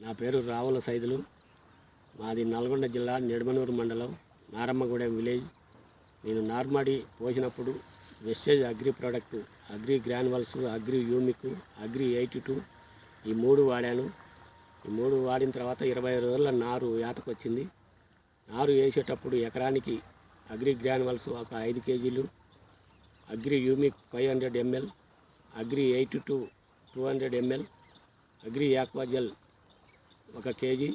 నా పేరు రావుల సైదులు. మాది నల్గొండ జిల్లా నిడమనూరు మండలం నారమ్మగూడెం విలేజ్. నేను నార్మడి పోసినప్పుడు wastage agri product, agri granules, agri humic, agri 82 ఈ 3 వాడాను. ఈ 3 వాడిన తర్వాత 20 రోజుల నారు యాతకు వచ్చింది. నారు వేసేటప్పుడు ఎకరానికి అగ్రి గ్రాన్యువల్స్ ఒక 5 కేజీలు, agri humic 500 ml, agri 82 200 ml, agri Aquagel 1 KG,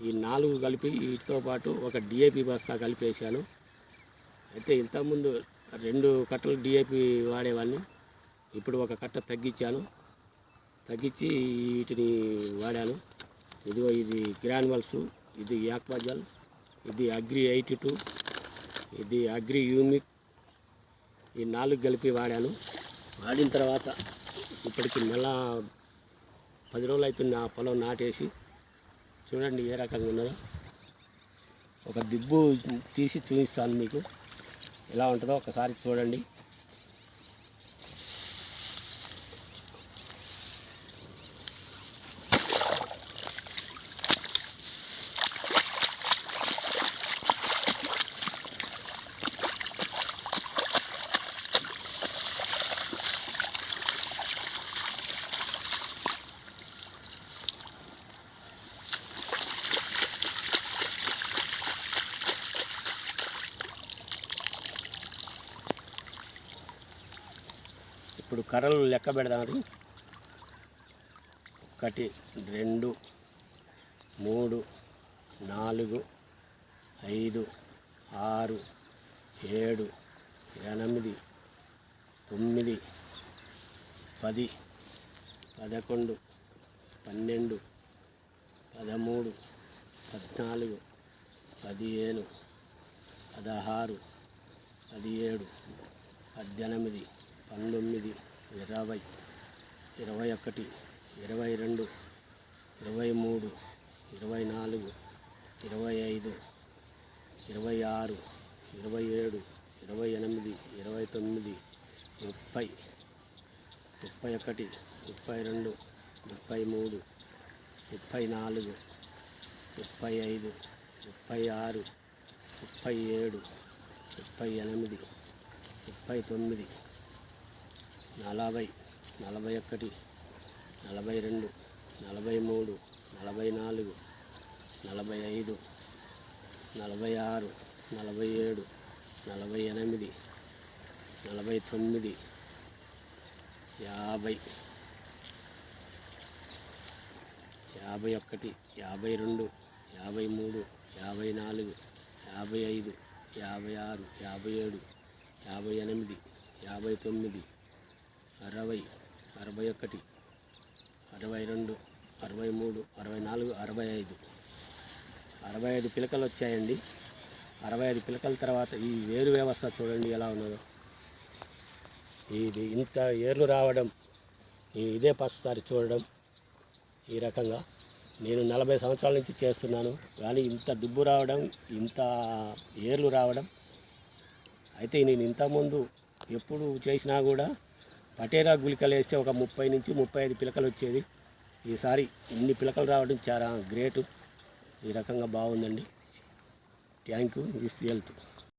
ఈ 4 కలిపి వీటితో పాటు ఒక డిఏపి బస్తా కలిపేసాను. అయితే ఇంతకుముందు 2 కట్టలు డిఏపి వాడేవాడిని. ఇప్పుడు 1 కట్ట తగ్గించి వీటిని వాడాను. ఇదిగో ఇది గ్రాన్యువల్స్, ఇది ఆక్వాజెల్, ఇది అగ్రి 82, ఇది అగ్రి యూమిక్, ఈ 4 కలిపి వాడాను. వాడిన తర్వాత ఇప్పటికి నెల 10 రోజులు అవుతుంది ఆ పొలం నాటేసి. చూడండి ఏ రకంగా ఉన్నదో. ఒక దిబ్బు తీసి చూపిస్తాను మీకు, ఎలా ఉంటుందో ఒకసారి చూడండి. ఇప్పుడు కర్రలు లెక్క పెడదాం. 1 2 3 4 5 6 7 8 9 10 11 12 13 14 15 16 17 18 19 20 21 22 23 24 25 26 27 28 29 30 31 32 33 34 35 36 37 38 39 40 41 42 43 44 45 46 47 48 49 50 51 52 53 54 55 56 57 58 59 60 61 62 63 64 65 పిలకలు వచ్చాయండి. 65 పిలకల తర్వాత ఈ వేరు వ్యవస్థ చూడండి ఎలా ఉన్నదో. ఇది ఇంత ఏర్లు రావడం ఇదే ఫస్ట్సారి చూడడం. ఈ రకంగా నేను 40 సంవత్సరాల నుంచి చేస్తున్నాను, కానీ ఇంత దుబ్బు రావడం, ఇంత ఏర్లు రావడం. అయితే నేను ఇంతకుముందు ఎప్పుడు చేసినా కూడా పటేరా గుళికలు వేస్తే ఒక 30 నుంచి 35 పిలకలు వచ్చేది. ఈసారి ఇన్ని పిలకలు రావడం చాలా గ్రేటు. ఈ రకంగా బాగుందండి. Thank you. This health.